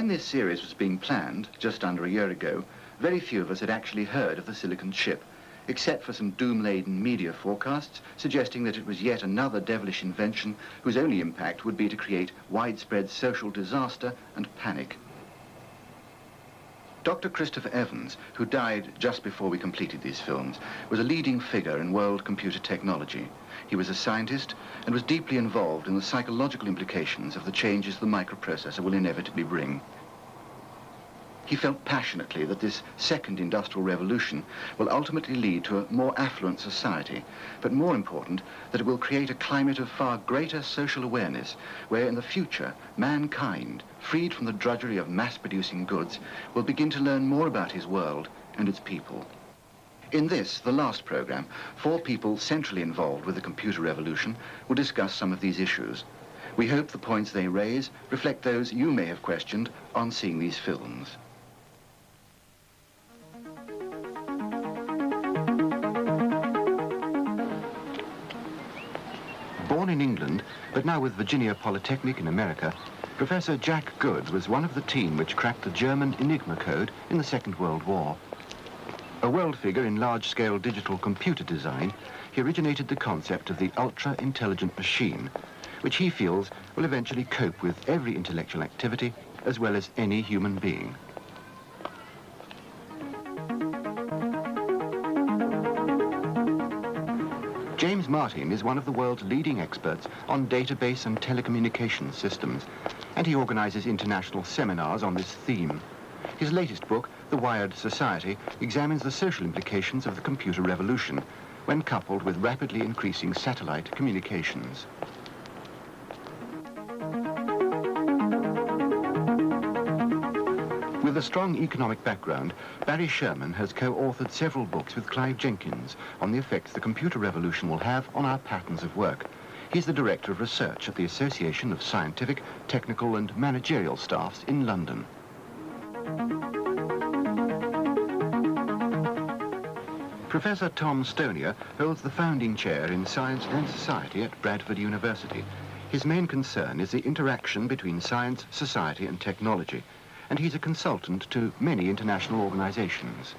When this series was being planned, just under a year ago, very few of us had actually heard of the silicon chip, except for some doom-laden media forecasts suggesting that it was yet another devilish invention whose only impact would be to create widespread social disaster and panic. Dr. Christopher Evans, who died just before we completed these films, was a leading figure in world computer technology. He was a scientist and was deeply involved in the psychological implications of the changes the microprocessor will inevitably bring. He felt passionately that this second industrial revolution will ultimately lead to a more affluent society, but more important, that it will create a climate of far greater social awareness, where in the future, mankind, freed from the drudgery of mass-producing goods, will begin to learn more about his world and its people. In this, the last program, 4 people centrally involved with the computer revolution will discuss some of these issues. We hope the points they raise reflect those you may have questioned on seeing these films. Born in England, but now with Virginia Polytechnic in America, Professor Jack Good was one of the team which cracked the German Enigma code in the Second World War. A world figure in large-scale digital computer design, he originated the concept of the ultra-intelligent machine, which he feels will eventually cope with every intellectual activity as well as any human being. James Martin is one of the world's leading experts on database and telecommunications systems, and he organizes international seminars on this theme. His latest book, The Wired Society, examines the social implications of the computer revolution when coupled with rapidly increasing satellite communications. With a strong economic background, Barry Sherman has co-authored several books with Clive Jenkins on the effects the computer revolution will have on our patterns of work. He's the Director of Research at the Association of Scientific, Technical and Managerial Staffs in London. Professor Tom Stonier holds the founding chair in Science and Society at Bradford University. His main concern is the interaction between science, society and technology, and he's a consultant to many international organizations.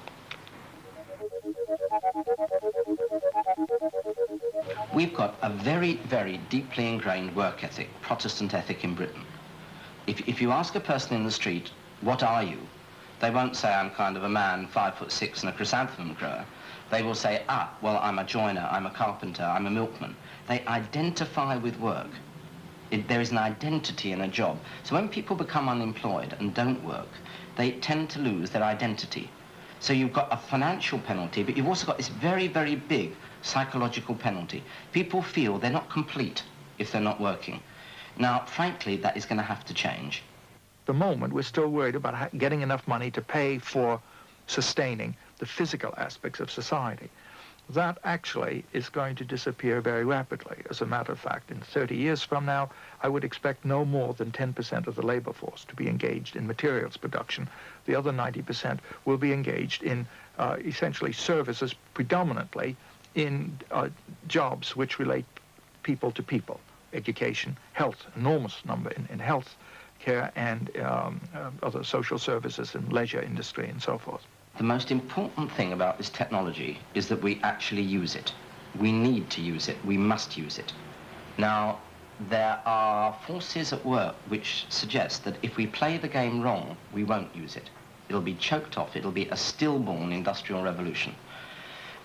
We've got a very, very deeply ingrained work ethic, Protestant ethic in Britain. If you ask a person in the street, what are you? They won't say I'm kind of a man, 5'6" and a chrysanthemum grower. They will say, well, I'm a joiner, I'm a carpenter, I'm a milkman. They identify with work. There is an identity in a job. So when people become unemployed and don't work, they tend to lose their identity. So you've got a financial penalty, but you've also got this very, very big psychological penalty. People feel they're not complete if they're not working. Now, frankly, that is going to have to change. At the moment, we're still worried about getting enough money to pay for sustaining the physical aspects of society. That actually is going to disappear very rapidly. As a matter of fact, in 30 years from now, I would expect no more than 10% of the labor force to be engaged in materials production. The other 90% will be engaged in essentially services, predominantly in jobs which relate people to people. Education, health, enormous number in health care and other social services and leisure industry and so forth. The most important thing about this technology is that we actually use it. We need to use it. We must use it. Now, there are forces at work which suggest that if we play the game wrong, we won't use it. It'll be choked off. It'll be a stillborn industrial revolution.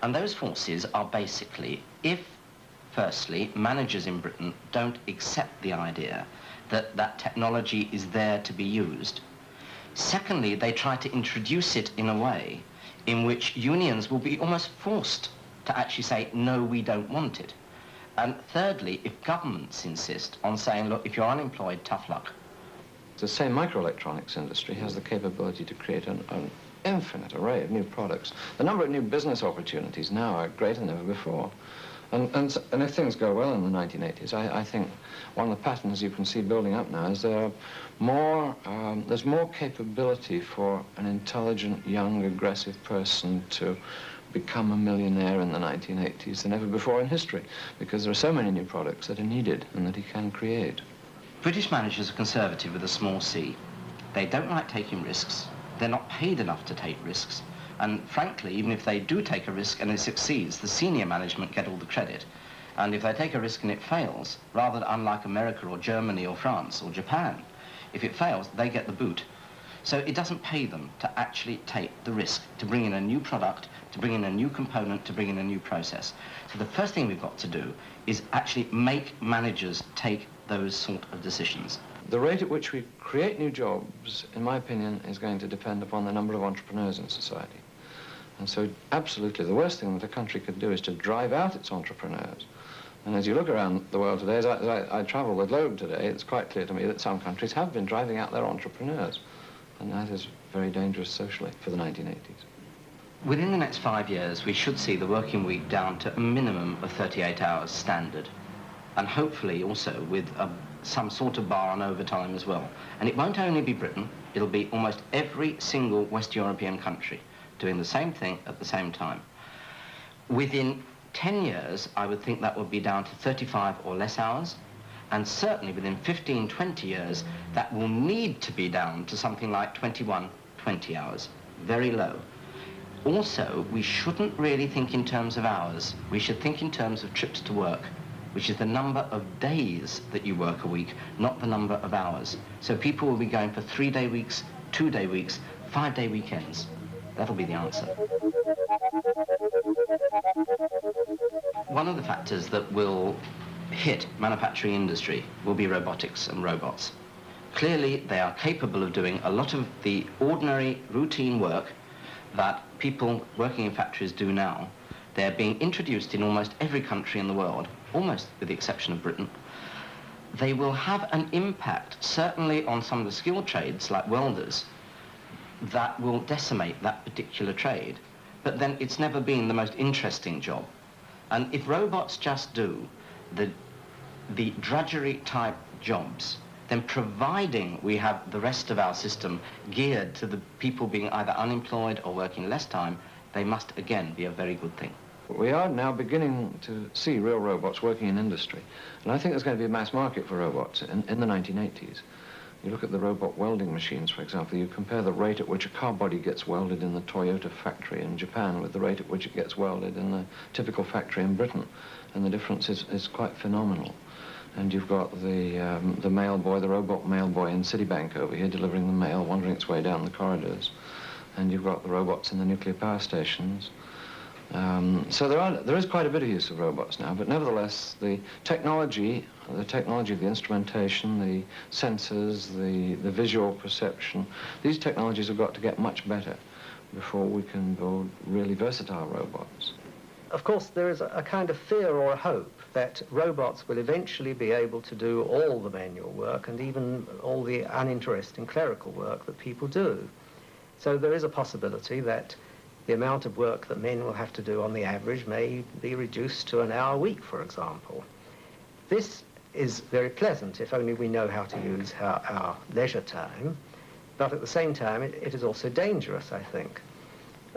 And those forces are basically, if, firstly, managers in Britain don't accept the idea that that technology is there to be used. Secondly, they try to introduce it in a way in which unions will be almost forced to actually say, no, we don't want it. And thirdly, if governments insist on saying, look, if you're unemployed, tough luck. The same microelectronics industry has the capability to create an infinite array of new products. The number of new business opportunities now are greater than ever before. And if things go well in the 1980s, I think one of the patterns you can see building up now is there's more capability for an intelligent, young, aggressive person to become a millionaire in the 1980s than ever before in history, because there are so many new products that are needed and that he can create. British managers are conservative with a small c. They don't like taking risks. They're not paid enough to take risks. And frankly, even if they do take a risk and it succeeds, the senior management get all the credit. And if they take a risk and it fails, rather unlike America or Germany or France or Japan, if it fails, they get the boot. So it doesn't pay them to actually take the risk, to bring in a new product, to bring in a new component, to bring in a new process. So the first thing we've got to do is actually make managers take those sort of decisions. The rate at which we create new jobs, in my opinion, is going to depend upon the number of entrepreneurs in society. And so absolutely the worst thing that a country could do is to drive out its entrepreneurs. And as you look around the world today, as I travel the globe today, it's quite clear to me that some countries have been driving out their entrepreneurs. And that is very dangerous socially for the 1980s. Within the next 5 years, we should see the working week down to a minimum of 38 hours standard. And hopefully also with some sort of bar on overtime as well. And it won't only be Britain, it'll be almost every single West European country doing the same thing at the same time. Within 10 years, I would think that would be down to 35 or less hours. And certainly within 15, 20 years, that will need to be down to something like 21, 20 hours. Very low. Also, we shouldn't really think in terms of hours. We should think in terms of trips to work, which is the number of days that you work a week, not the number of hours. So people will be going for 3-day weeks, 2-day weeks, 5-day weekends. That'll be the answer. One of the factors that will hit manufacturing industry will be robotics and robots. Clearly, they are capable of doing a lot of the ordinary routine work that people working in factories do now. They're being introduced in almost every country in the world, almost with the exception of Britain. They will have an impact, certainly on some of the skilled trades like welders, that will decimate that particular trade. But then it's never been the most interesting job. And if robots just do the drudgery type jobs, then providing we have the rest of our system geared to the people being either unemployed or working less time, they must again be a very good thing. We are now beginning to see real robots working in industry. And I think there's going to be a mass market for robots in the 1980s. You look at the robot welding machines, for example, you compare the rate at which a car body gets welded in the Toyota factory in Japan with the rate at which it gets welded in the typical factory in Britain. And the difference is quite phenomenal. And you've got the mail boy, the robot mail boy in Citibank over here delivering the mail, wandering its way down the corridors. And you've got the robots in the nuclear power stations. So there is quite a bit of use of robots now, but nevertheless, the technology of the instrumentation, the sensors, the visual perception, these technologies have got to get much better before we can build really versatile robots. Of course, there is a kind of fear or a hope that robots will eventually be able to do all the manual work and even all the uninteresting clerical work that people do. So there is a possibility that the amount of work that men will have to do on the average may be reduced to an hour a week, for example. This is very pleasant if only we know how to use our leisure time, but at the same time it is also dangerous, I think.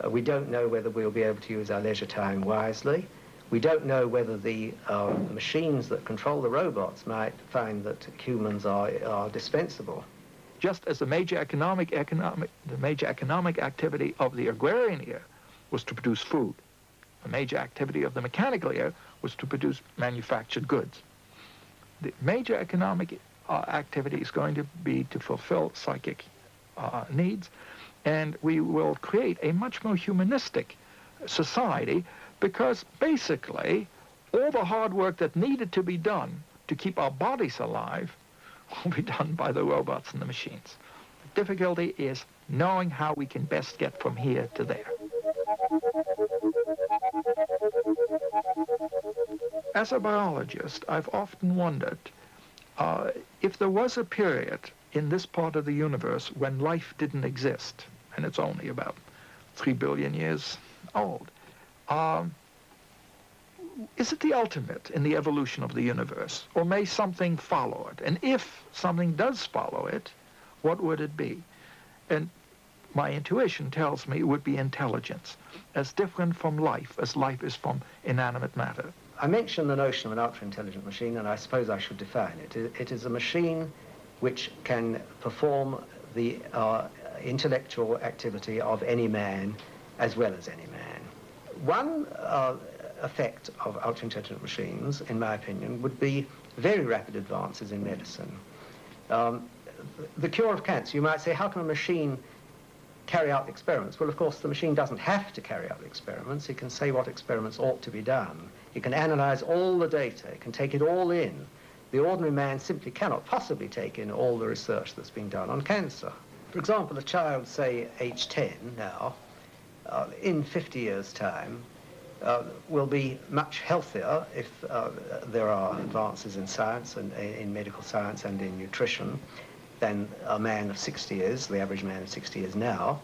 We don't know whether we'll be able to use our leisure time wisely. We don't know whether the machines that control the robots might find that humans are dispensable. Just as the major economic activity of the agrarian era was to produce food, the major activity of the mechanical era was to produce manufactured goods. The major economic activity is going to be to fulfill psychic needs, and we will create a much more humanistic society because basically all the hard work that needed to be done to keep our bodies alive will be done by the robots and the machines. The difficulty is knowing how we can best get from here to there. As a biologist, I've often wondered if there was a period in this part of the universe when life didn't exist, and it's only about 3 billion years old, is it the ultimate in the evolution of the universe, or may something follow it? And if something does follow it, what would it be? And my intuition tells me it would be intelligence, as different from life as life is from inanimate matter. I mentioned the notion of an ultra-intelligent machine, and I suppose I should define it. It is a machine which can perform the intellectual activity of any man as well as any man. One effect of ultra-intelligent machines, in my opinion, would be very rapid advances in medicine. The cure of cancer, you might say, how can a machine carry out experiments? Well, of course, the machine doesn't have to carry out experiments. It can say what experiments ought to be done. It can analyze all the data. It can take it all in. The ordinary man simply cannot possibly take in all the research that's being done on cancer. For example, a child, say, age 10 now, in 50 years' time, will be much healthier if there are advances in science and in medical science and in nutrition than a man of 60 is, the average man of 60 is now.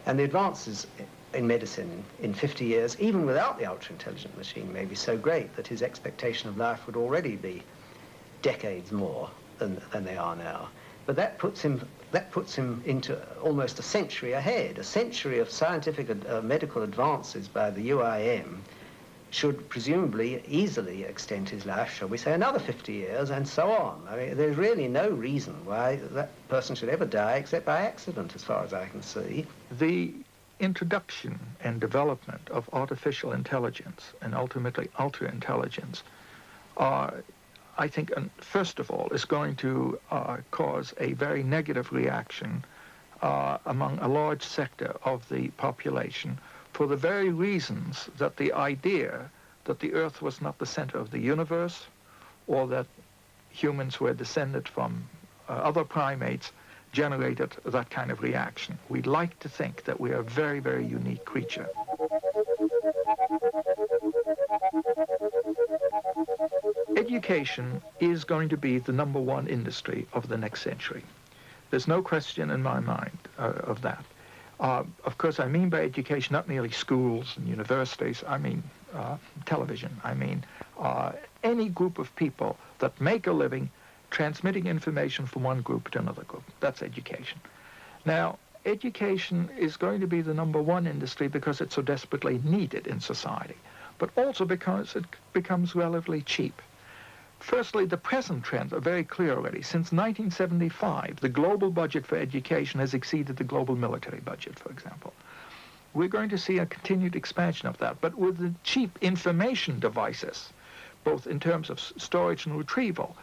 And the advances in medicine in 50 years, even without the ultra-intelligent machine, may be so great that his expectation of life would already be decades more than they are now. But that puts him into almost a century ahead. A century of scientific medical advances by the UIM should presumably easily extend his life, shall we say, another 50 years, and so on. I mean, there's really no reason why that person should ever die except by accident, as far as I can see. The introduction and development of artificial intelligence and ultimately ultra-intelligence I think, first of all, is going to cause a very negative reaction among a large sector of the population for the very reasons that the idea that the Earth was not the center of the universe or that humans were descended from other primates generated that kind of reaction. We'd like to think that we are a very, very unique creature. Education is going to be the #1 industry of the next century. There's no question in my mind of that. Of course, I mean by education not merely schools and universities. I mean television. I mean any group of people that make a living transmitting information from one group to another group. That's education. Now, education is going to be the #1 industry because it's so desperately needed in society, but also because it becomes relatively cheap. Firstly, the present trends are very clear already. Since 1975, the global budget for education has exceeded the global military budget, for example. We're going to see a continued expansion of that, but with the cheap information devices, both in terms of storage and retrieval,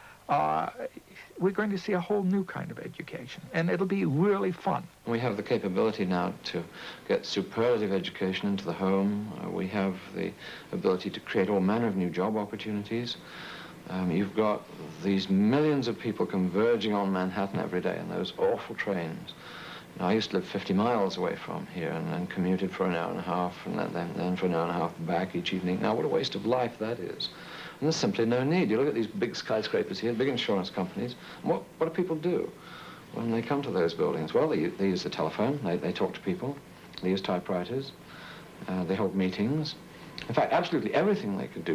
we're going to see a whole new kind of education, and it'll be really fun. We have the capability now to get superlative education into the home. We have the ability to create all manner of new job opportunities. You've got these millions of people converging on Manhattan every day in those awful trains. Now, I used to live 50 miles away from here and commuted for an hour and a half and then for an hour and a half back each evening. Now, what a waste of life that is. And there's simply no need. You look at these big skyscrapers here, big insurance companies, and what do people do when they come to those buildings? Well, they use the telephone, they talk to people, they use typewriters, they hold meetings. In fact, absolutely everything they could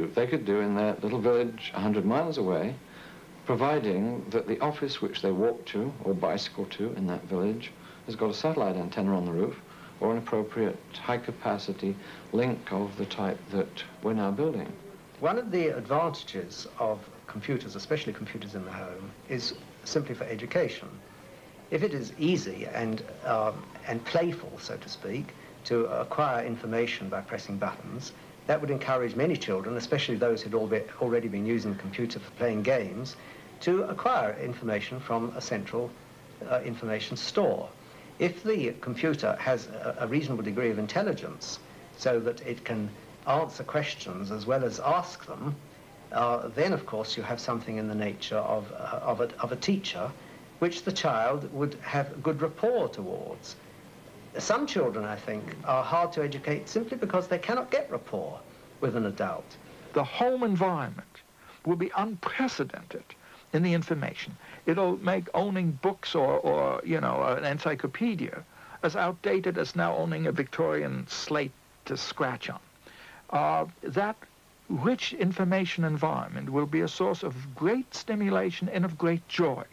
do in their little village 100 miles away, providing that the office which they walk to or bicycle to in that village has got a satellite antenna on the roof or an appropriate high-capacity link of the type that we're now building. One of the advantages of computers, especially computers in the home, is simply for education. If it is easy and playful, so to speak, to acquire information by pressing buttons, that would encourage many children, especially those who'd already been using the computer for playing games, to acquire information from a central information store. If the computer has a reasonable degree of intelligence so that it can answer questions as well as ask them, then of course you have something in the nature of a teacher which the child would have good rapport towards. Some children, I think, are hard to educate simply because they cannot get rapport with an adult. The home environment will be unprecedented in the information. It'll make owning books or you know, an encyclopedia as outdated as now owning a Victorian slate to scratch on. That rich information environment will be a source of great stimulation and of great joy.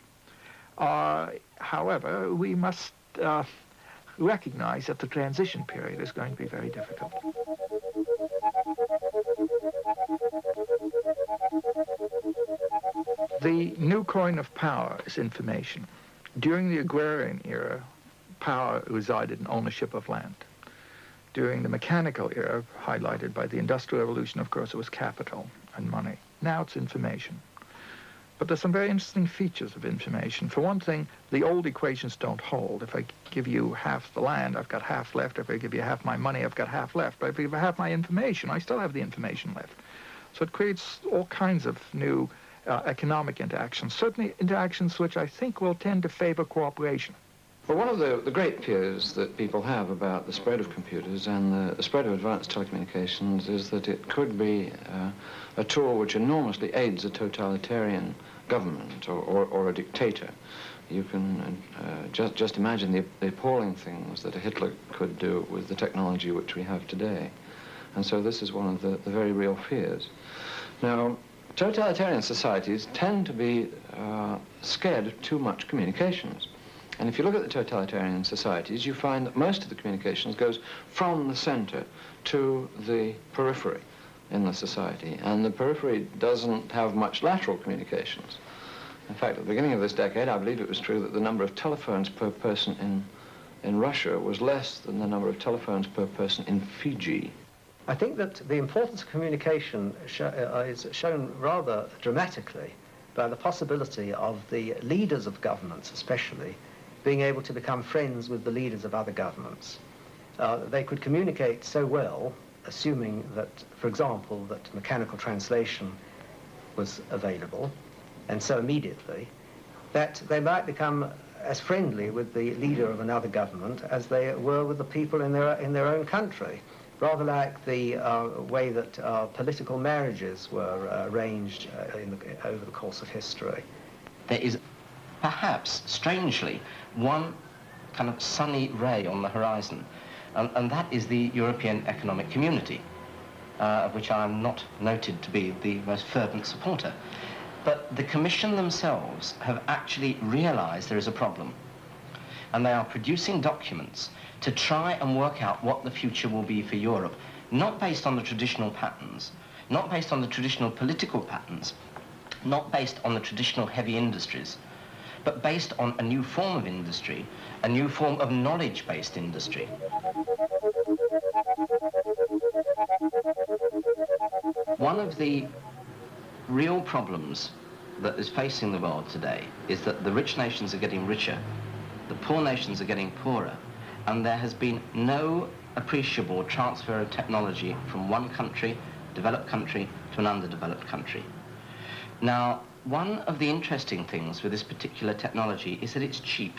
However, we must recognize that the transition period is going to be very difficult. The new coin of power is information. During the agrarian era, power resided in ownership of land. During the mechanical era, highlighted by the Industrial Revolution, of course, it was capital and money. Now it's information. But there's some very interesting features of information. For one thing, the old equations don't hold. If I give you half the land, I've got half left. If I give you half my money, I've got half left. But if I give you half my information, I still have the information left. So it creates all kinds of new economic interactions, certainly interactions which I think will tend to favor cooperation. Well, one of the great fears that people have about the spread of computers and the spread of advanced telecommunications is that it could be a tool which enormously aids a totalitarian government or a dictator. You can just imagine the appalling things that a Hitler could do with the technology which we have today. And so this is one of the very real fears. Now, totalitarian societies tend to be scared of too much communications. And if you look at the totalitarian societies, you find that most of the communications goes from the center to the periphery in the society. And the periphery doesn't have much lateral communications. In fact, at the beginning of this decade, I believe it was true that the number of telephones per person in Russia was less than the number of telephones per person in Fiji. I think that the importance of communication is shown rather dramatically by the possibility of the leaders of governments, especially, being able to become friends with the leaders of other governments. They could communicate so well, assuming that, for example, that mechanical translation was available, and so immediately, that they might become as friendly with the leader of another government as they were with the people in their own country, rather like the way that political marriages were arranged over the course of history. There is perhaps, strangely, one kind of sunny ray on the horizon, and that is the European Economic Community, of which I am not noted to be the most fervent supporter. But the Commission themselves have actually realized there is a problem, and they are producing documents to try and work out what the future will be for Europe, not based on the traditional patterns, not based on the traditional political patterns, not based on the traditional heavy industries, but based on a new form of industry, a new form of knowledge-based industry. One of the real problems that is facing the world today is that the rich nations are getting richer, the poor nations are getting poorer, and there has been no appreciable transfer of technology from one country, developed country, to an underdeveloped country. Now, one of the interesting things with this particular technology is that it's cheap.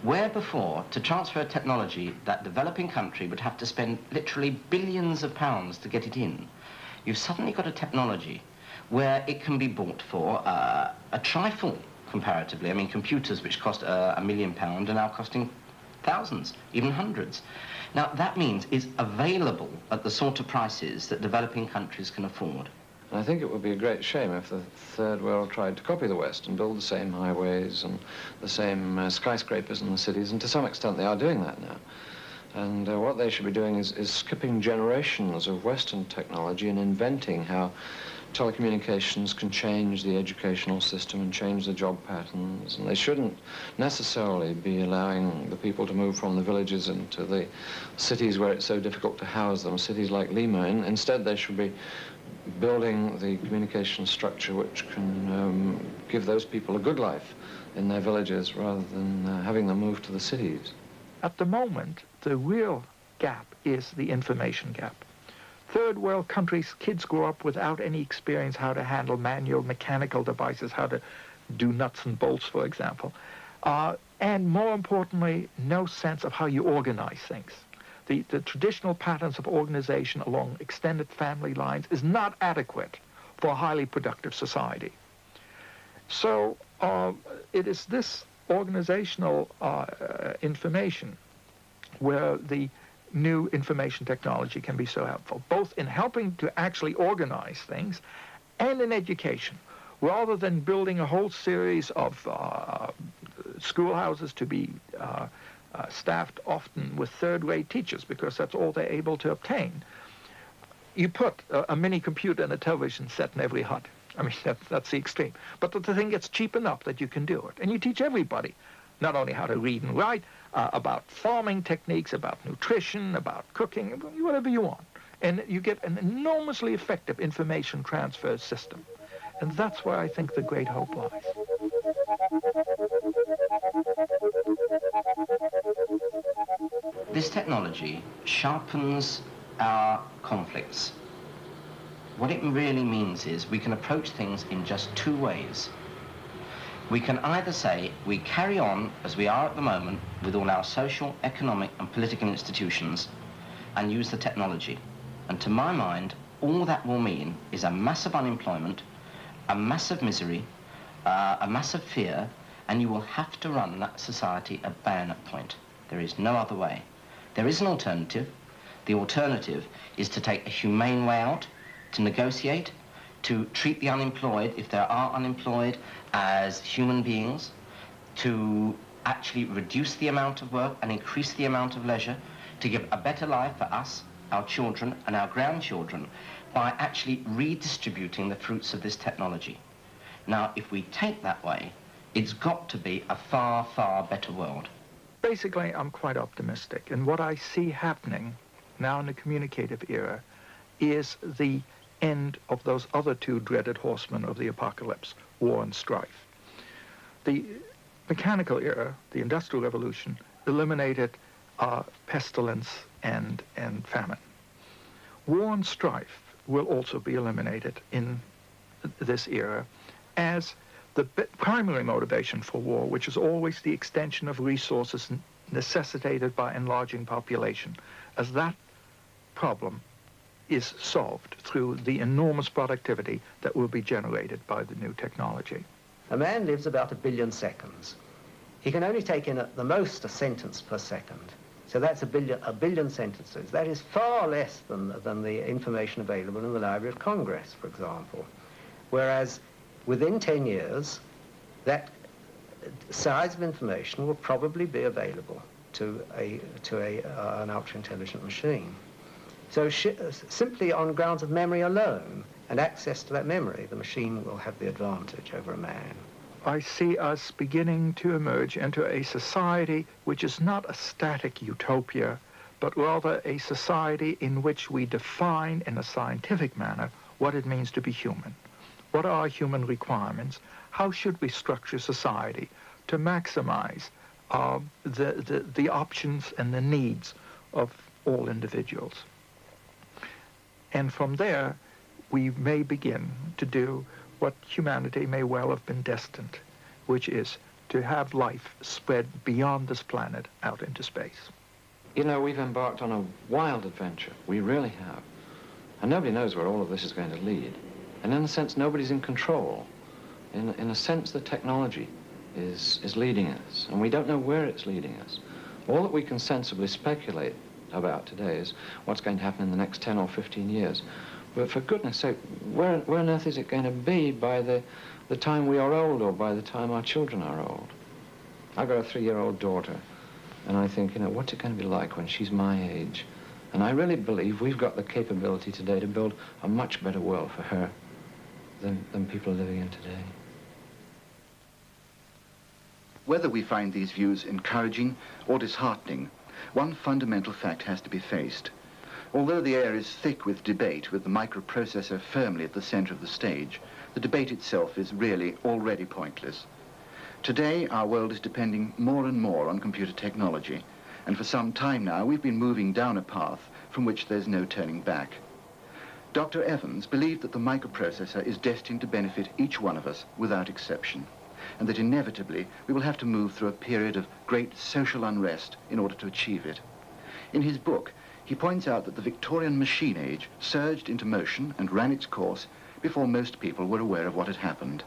Where before, to transfer technology, that developing country would have to spend literally billions of pounds to get it in, you've suddenly got a technology where it can be bought for a trifle, comparatively. I mean, computers which cost £1 million are now costing thousands, even hundreds. Now, that means it's available at the sort of prices that developing countries can afford. And I think it would be a great shame if the Third World tried to copy the West and build the same highways and the same skyscrapers in the cities, and to some extent they are doing that now. And what they should be doing is skipping generations of Western technology and inventing how telecommunications can change the educational system and change the job patterns. And they shouldn't necessarily be allowing the people to move from the villages into the cities where it's so difficult to house them, cities like Lima. Instead, they should be building the communication structure which can give those people a good life in their villages rather than having them move to the cities. At the moment, the real gap is the information gap. Third world countries, kids grow up without any experience how to handle manual mechanical devices, how to do nuts and bolts, for example. And more importantly, no sense of how you organize things. The traditional patterns of organization along extended family lines is not adequate for a highly productive society. So it is this organizational information where the new information technology can be so helpful, both in helping to actually organize things and in education, rather than building a whole series of schoolhouses to be staffed often with third-rate teachers because that's all they're able to obtain. You put a mini computer and a television set in every hut. I mean, that's the extreme. But the thing gets cheap enough that you can do it. And you teach everybody not only how to read and write, about farming techniques, about nutrition, about cooking, whatever you want. And you get an enormously effective information transfer system. And that's where I think the great hope lies. This technology sharpens our conflicts. What it really means is we can approach things in just two ways. We can either say we carry on as we are at the moment with all our social, economic and political institutions and use the technology. And to my mind, all that will mean is a massive unemployment, a massive misery, a massive fear, and you will have to run that society at bayonet point. There is no other way. There is an alternative. The alternative is to take a humane way out, to negotiate, to treat the unemployed, if there are unemployed, as human beings, to actually reduce the amount of work and increase the amount of leisure, to give a better life for us, our children and our grandchildren, by actually redistributing the fruits of this technology. Now, if we take that way, it's got to be a far, far better world. Basically, I'm quite optimistic. And what I see happening now in the communicative era is the end of those other two dreaded horsemen of the apocalypse, war and strife. The mechanical era, the Industrial Revolution, eliminated pestilence and famine. War and strife will also be eliminated in this era as the primary motivation for war, which is always the extension of resources necessitated by enlarging population, as that problem is solved through the enormous productivity that will be generated by the new technology. A man lives about 1 billion seconds. He can only take in at the most a sentence per second. So that's a billion sentences. That is far less than the information available in the Library of Congress, for example. Whereas within 10 years, that size of information will probably be available to an ultra-intelligent machine. So simply on grounds of memory alone and access to that memory, the machine will have the advantage over a man. I see us beginning to emerge into a society which is not a static utopia, but rather a society in which we define in a scientific manner what it means to be human. What are human requirements? How should we structure society to maximize the options and the needs of all individuals? And from there, we may begin to do what humanity may well have been destined, which is to have life spread beyond this planet out into space. You know, we've embarked on a wild adventure. We really have. And nobody knows where all of this is going to lead. And in a sense, nobody's in control. In a sense, the technology is leading us, and we don't know where it's leading us. All that we can sensibly speculate about today is what's going to happen in the next 10 or 15 years. But for goodness sake, where on earth is it going to be by the time we are old, or by the time our children are old? I've got a 3-year-old daughter, and I think, you know, what's it going to be like when she's my age? And I really believe we've got the capability today to build a much better world for her than people are living in today. Whether we find these views encouraging or disheartening, one fundamental fact has to be faced. Although the air is thick with debate, with the microprocessor firmly at the center of the stage, the debate itself is really already pointless. Today, our world is depending more and more on computer technology, and for some time now, we've been moving down a path from which there's no turning back. Dr. Evans believed that the microprocessor is destined to benefit each one of us without exception, and that inevitably we will have to move through a period of great social unrest in order to achieve it. In his book, he points out that the Victorian machine age surged into motion and ran its course before most people were aware of what had happened.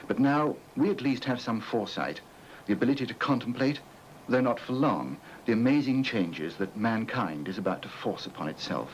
But now we at least have some foresight, the ability to contemplate, though not for long, the amazing changes that mankind is about to force upon itself.